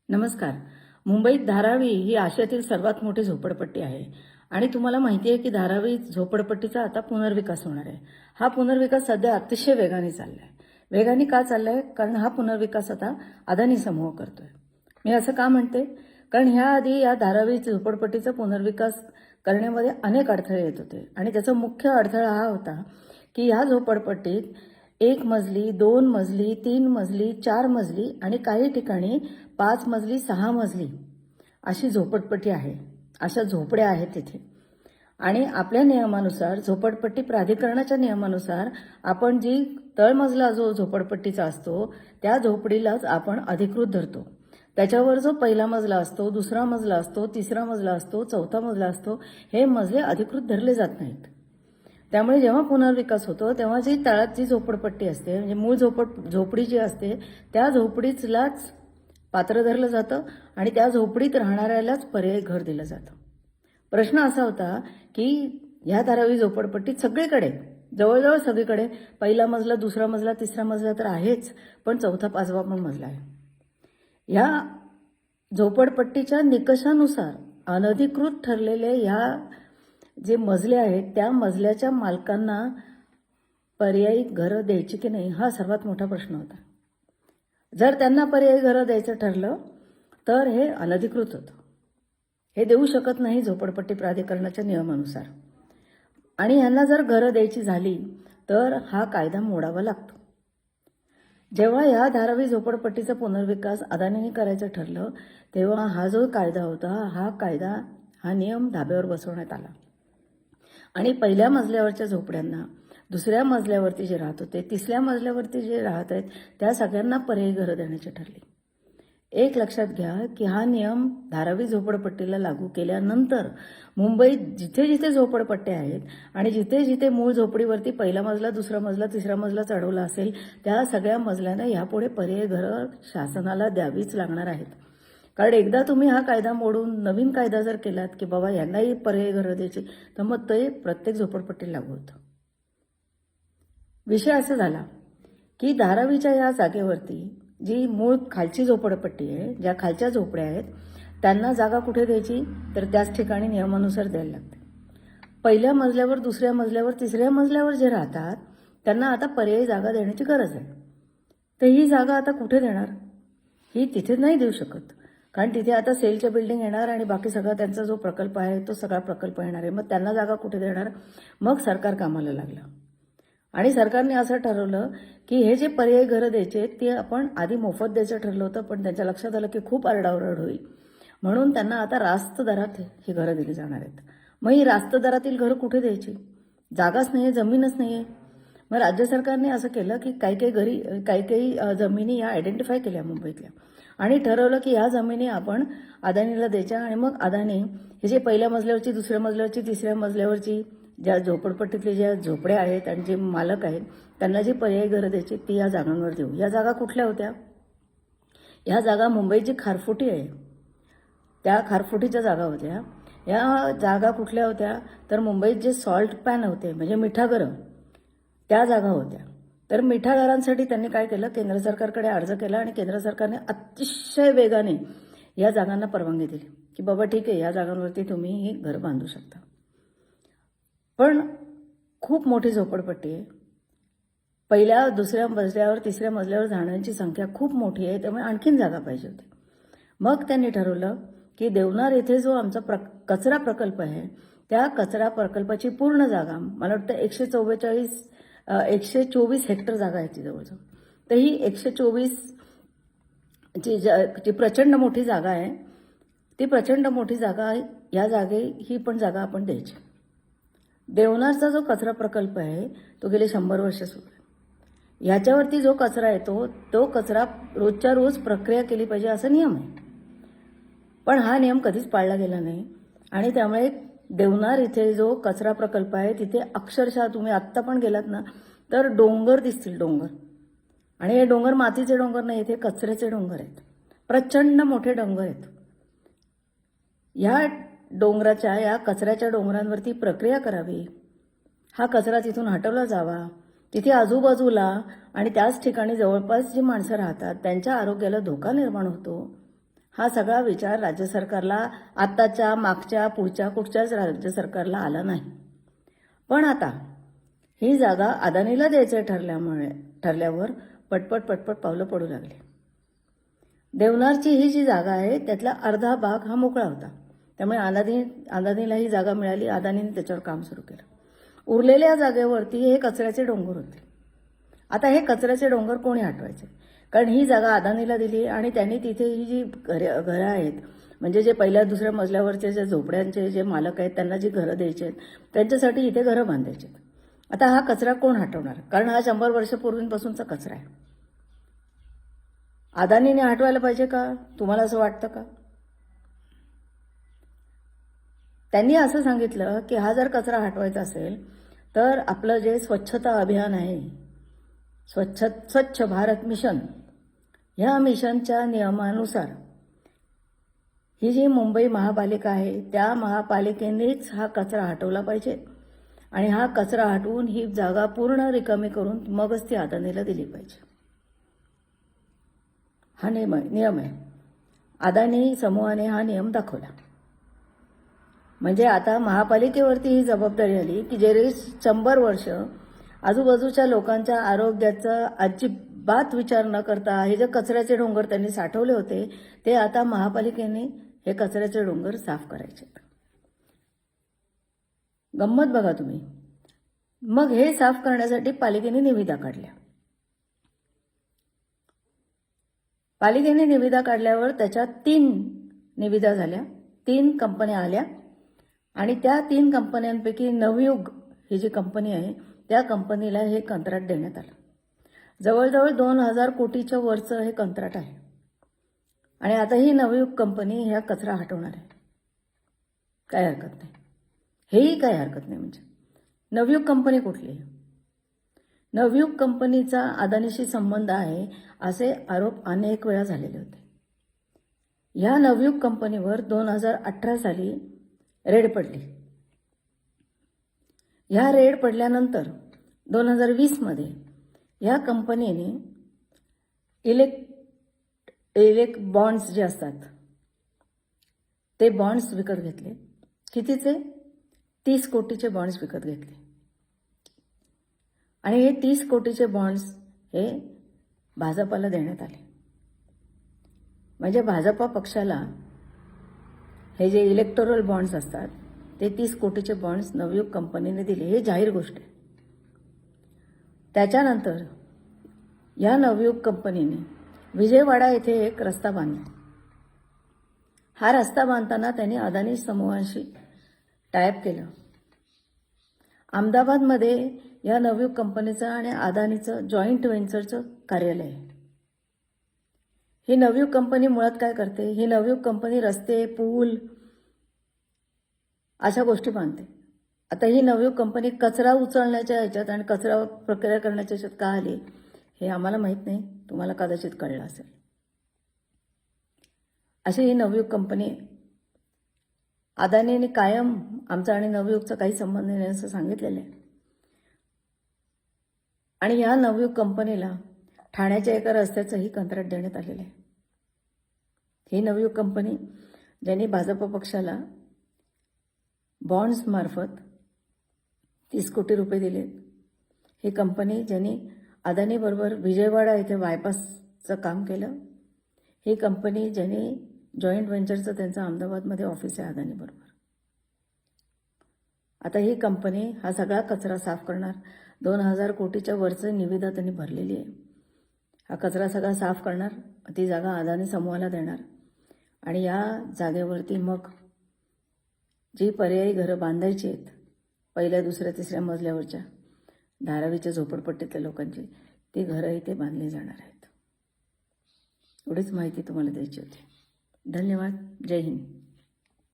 नमस्कार. मुंबईत धारावी ही आशियातील सर्वात मोठी झोपडपट्टी आहे आणि तुम्हाला माहिती आहे की धारावी झोपडपट्टीचा आता पुनर्विकास होणार आहे. हा पुनर्विकास सध्या अतिशय वेगाने चाललाय. वेगाने का चाललाय? कारण हा पुनर्विकास आता अदानी समूह करतोय. मी असं का म्हणते? कारण ह्याआधी या धारावी झोपडपट्टीचा पुनर्विकास करण्यामध्ये अनेक अडथळे येत होते आणि त्याचा मुख्य अडथळा हा होता की ह्या झोपडपट्टीत 1 मजली, 2 मजली, 3 मजली, 4 मजली आणि काही ठिकाणी 5 मजली, 6 मजली अशी झोपडपट्टी आहे. अशा झोपड्या आहेत तिथे. आणि आपल्या नियमानुसार, झोपडपट्टी प्राधिकरणाच्या नियमानुसार आपण जी तळमजला जो झोपडपट्टीचा असतो त्या झोपडीलाच आपण अधिकृत धरतो. त्याच्यावर जो पहिला मजला असतो, दुसरा मजला असतो, तिसरा मजला असतो, चौथा मजला असतो, हे मजले अधिकृत धरले जात नाहीत. त्यामुळे जेव्हा पुनर्विकास होतो तेव्हा जी तळात जी झोपडपट्टी असते, म्हणजे मूळ झोपडी जी असते त्या झोपडीलाच पात्र धरलं जातं आणि त्या झोपडीत राहणाऱ्यालाच पर्यायी घर दिलं जातं. प्रश्न असा होता की ह्या धारावी झोपडपट्टीत सगळीकडे, जवळजवळ सगळीकडे पहिला मजला, दुसरा मजला, तिसरा मजला तर आहेच, पण चौथा, पाचवा पण मजला आहे. ह्या झोपडपट्टीच्या निकषानुसार अनधिकृत ठरलेले ह्या जे मजले आहेत त्या मजल्याच्या मालकांना पर्यायी घरं द्यायची की नाही हा सर्वात मोठा प्रश्न होता. जर त्यांना पर्यायी घरं द्यायचं ठरलं तर हे अनधिकृत होतं. हे देऊ शकत नाही झोपडपट्टी प्राधिकरणाच्या नियमानुसार. आणि यांना जर घरं द्यायची झाली तर हा कायदा मोडावा लागतो. जेव्हा या धारावी झोपडपट्टीचा पुनर्विकास अदानीने करायचं ठरलं तेव्हा हा जो कायदा होता, हा नियम धाब्यावर बसवण्यात आला. आणि पहिल्या मजल्यावरच्या झोपड्यांना, दुसऱ्या मजल्यावरती जे राहत होते, तिसऱ्या मजल्यावरती जे राहत आहेत त्या सगळ्यांना पर्यायी घरं देण्याचे ठरले. एक लक्षात घ्या की हा नियम धारावी झोपडपट्टीला लागू केल्यानंतर मुंबईत जिथे जिथे झोपडपट्ट्या आहेत आणि जिथे जिथे मूळ झोपडीवरती पहिला मजला, दुसरा मजला, तिसरा मजला चढवला असेल त्या सगळ्या मजल्यांना यापुढे पर्यायी घरं शासनाला द्यावीच लागणार आहेत. कारण एकदा तुम्ही हा कायदा मोडून नवीन कायदा जर केलात की बाबा यांनाही पर्यायी घरं द्यायची तर मग ते प्रत्येक झोपडपट्टीला लागू होतं. विषय असा झाला की धारावीच्या या जागेवरती जी मूळ खालची झोपडपट्टी आहे, ज्या खालच्या झोपड्या आहेत त्यांना जागा कुठे द्यायची तर त्याच ठिकाणी नियमानुसार द्यायला लागते. पहिल्या मजल्यावर, दुसऱ्या मजल्यावर, तिसऱ्या मजल्यावर जे राहतात त्यांना आता पर्यायी जागा देण्याची गरज आहे. तर ही जागा आता कुठे देणार? ही तिथे नाही देऊ शकत, कारण तिथे आता सेलच्या बिल्डिंग येणार आणि बाकी सगळा त्यांचा जो प्रकल्प आहे तो सगळा प्रकल्प येणार आहे. मग त्यांना जागा कुठे देणार? मग सरकार कामाला लागलं आणि सरकारने असं ठरवलं की हे जे पर्यायी घरं द्यायचे ते आपण आधी मोफत द्यायचं ठरलं होतं, पण त्यांच्या लक्षात आलं की खूप आरडाओरड होईल म्हणून त्यांना आता रास्त दरात ही घरं दिली जाणार आहेत. मग ही रास्त दरातील घरं कुठे द्यायची? जागाच नाही आहे, जमीनच नाही आहे. मग राज्य सरकारने असं केलं की काही जमिनी या आयडेंटिफाय केल्या मुंबईतल्या आणि ठरवलं की ह्या जमिनी आपण अदानीला द्यायच्या. आणि मग अदानी हे जे पहिल्या मजल्यावरची, दुसऱ्या मजल्यावरची, तिसऱ्या मजल्यावरची ज्या झोपडपट्टीतले ज्या झोपड्या आहेत आणि जे मालक आहेत त्यांना जी पर्यायी घरं द्यायची ती या जागांवर देऊ. या जागा कुठल्या होत्या? या जागा मुंबईची खारफुटी आहे त्या खारफुटीच्या जागा होत्या. या जागा कुठल्या होत्या तर मुंबईत जे सॉल्ट पॅन होते म्हणजे मिठागरं त्या जागा होत्या. तर मिठागरांसाठी त्यांनी काय केलं, केंद्र सरकारकडे अर्ज केला आणि केंद्र सरकारने अतिशय वेगाने या जागांना परवानगी दिली की बाबा ठीक आहे, या जागांवरती तुम्ही ही घर बांधू शकता. पण खूप मोठी झोपडपट्टी आहे. पहिल्या, दुसऱ्या मजल्यावर, तिसऱ्या मजल्यावर जाण्याची संख्या खूप मोठी आहे, त्यामुळे आणखीन जागा पाहिजे होती. मग त्यांनी ठरवलं की देवनार येथे जो आमचा कचरा प्रकल्प आहे त्या कचरा प्रकल्पाची पूर्ण जागा, मला वाटतं 124 हेक्टर जागा आहे ती जवळजवळ. तर ही 124 जी प्रचंड मोठी जागा आहे, ती प्रचंड मोठी जागा आहे. या ही पण जागा आपण द्यायची. देवनारचा जो कचरा प्रकल्प आहे तो गेले 100 वर्ष सुरू आहे. ह्याच्यावरती जो कचरा येतो तो कचरा रोजच्या रोज प्रक्रिया केली पाहिजे असा नियम आहे. पण हा नियम कधीच पाळला गेला नाही आणि त्यामुळे देवनार इथे जो कचरा प्रकल्प आहे तिथे अक्षरशः तुम्ही आत्ता पण गेलात ना तर डोंगर दिसतील, डोंगर. आणि हे डोंगर मातीचे डोंगर नाही, इथे कचऱ्याचे डोंगर आहेत. प्रचंड मोठे डोंगर आहेत. या डोंगराच्या, या कचऱ्याच्या डोंगरांवरती प्रक्रिया करावी, हा कचरा तिथून हटवला जावा. तिथे आजूबाजूला आणि त्याच ठिकाणी जवळपास जी माणसं राहतात त्यांच्या आरोग्याला धोका निर्माण होतो. हा सगळा विचार राज्य सरकारला आत्ताच्या मागच्या पुढच्या कुठच्याच राज्य सरकारला आला नाही. पण आता ही जागा अदानीला द्यायचं ठरल्यावर पटपट पावलं पडू लागली. देवनारची ही जी जागा आहे त्यातला अर्धा भाग हा मोकळा होता. त्यामुळे अदानीला ही जागा मिळाली. अदानीने त्याच्यावर काम सुरू केलं. उरलेल्या जागेवरती हे कचऱ्याचे डोंगर होते. आता हे कचऱ्याचे डोंगर कोणी हटवायचे? कारण ही जागा अदानीला दिली आणि त्यांनी तिथे ही जी घरं आहेत, म्हणजे जे पहिल्या दुसऱ्या मजल्यावरचे जे झोपड्यांचे जे मालक आहेत त्यांना जी घरं द्यायची आहेत त्यांच्यासाठी इथे घरं बांधायची. आता हा कचरा कोण हटवणार? कारण हा 100 वर्षापूर्वीपासूनचा कचरा आहे. अदानीने हटवायला पाहिजे का? तुम्हाला असं वाटतं का? त्यांनी असं सांगितलं की हा जर कचरा हटवायचा असेल तर आपलं जे स्वच्छता अभियान आहे, स्वच्छ भारत मिशन, ह्या मिशनच्या नियमानुसार ही जी मुंबई महापालिका आहे त्या महापालिकेनेच हा कचरा हटवला पाहिजे आणि हा कचरा हटवून ही जागा पूर्ण रिकामी करून मगच ती अदानीला दिली पाहिजे. हा नियम आहे. अदानी समूहाने हा नियम दाखवला. म्हणजे आता महापालिकेवरती ही जबाबदारी आली की जे 100 वर्ष आजूबाजूच्या लोकांच्या आरोग्याचा अजिबात विचार न करता हे जे कचऱ्याचे डोंगर त्यांनी साठवले होते ते आता महापालिकेने हे कचऱ्याचे डोंगर साफ करायचे. गंमत बघा तुम्ही. मग हे साफ करण्यासाठी पालिकेने निविदा काढल्या. पालिकेने निविदा काढल्यावर त्याच्यात 3 निविदा झाल्या, 3 कंपन्या आल्या आणि त्या 3 कंपन्यांपैकी नवयुग ही जी कंपनी आहे त्या कंपनीला हे कंत्राट देण्यात आलं. जवळजवळ 2000 कोटीच्या वरचं हे कंत्राट आहे आणि आता ही नवयुग कंपनी ह्या कचरा हटवणार आहे. काय हरकत नाही, हेही काय हरकत नाही. म्हणजे नवयुग कंपनी कुठली आहे? नवयुग कंपनीचा अदानीशी संबंध आहे असे आरोप अनेक वेळा झालेले होते. ह्या नवयुग कंपनीवर 2018 साली रेड पडली. ह्या रेड पडल्यानंतर 2020 मध्ये ह्या कंपनीने इलेक्ट बॉन्ड्स जे असतात ते बॉन्ड्स विकत घेतले. कितीचे? 30 कोटीचे बॉन्ड्स विकत घेतले आणि हे 30 कोटीचे बॉन्ड्स हे भाजपाला देण्यात आले. म्हणजे भाजपा पक्षाला हे जे इलेक्टोरल बॉन्ड्स असतात ते 30 कोटीचे बॉन्ड्स नवयुग कंपनीने दिले. हे जाहीर गोष्ट आहे. त्याच्यानंतर या नवयुग कंपनीने विजयवाडा येथे एक रस्ता बांधला. हा रस्ता बांधताना त्यांनी अदानी समूहाशी टायअप केलं. अहमदाबादमध्ये या नवयुग कंपनीचं आणि अदानीचं जॉईंट व्हेंचरचं कार्यालय आहे. ही नवयुग कंपनी मुळात काय करते? ही नवयुग कंपनी रस्ते, पूल अशा गोष्टी बांधते. आता ही नवयुग कंपनी कचरा उचलण्याच्या ह्याच्यात आणि कचरा प्रक्रिया करण्याच्या ह्याच्यात का आली हे आम्हाला माहीत नाही. तुम्हाला कदाचित कळलं असेल. अशी ही नवयुग कंपनी. अदानीने कायम आमचा आणि नवयुगचा काही संबंध नाही असं सांगितलेलं आहे. आणि ह्या नवयुग कंपनीला ठाण्याच्या एका रस्त्याचंही कंत्राट देण्यात आलेलं आहे. ही नवयुग कंपनी ज्यांनी भाजप पक्षाला बॉन्ड्स मार्फत 30 कोटी रुपये दिले. ही कंपनी ज्यांनी अदानीबरोबर विजयवाडा येथे बायपासचं काम केलं. ही कंपनी ज्यांनी जॉईंट व्हेंचरचं त्यांचं अहमदाबादमध्ये ऑफिस आहे अदानीबरोबर. आता ही कंपनी हा सगळा कचरा साफ करणार. 2000 कोटीच्या वरचं निविदा त्यांनी भरलेली आहे. हा कचरा सगळा साफ करणार, ती जागा अदानी समूहाला देणार आणि या जागेवरती मग जी पर्यायी घरं बांधायची आहेत पहिल्या, दुसऱ्या, तिसऱ्या मजल्यावरच्या धारावीच्या झोपडपट्टीतल्या लोकांची, ती घरं इथे बांधली जाणार आहेत. एवढीच माहिती तुम्हाला द्यायची होती. धन्यवाद. जय हिंद.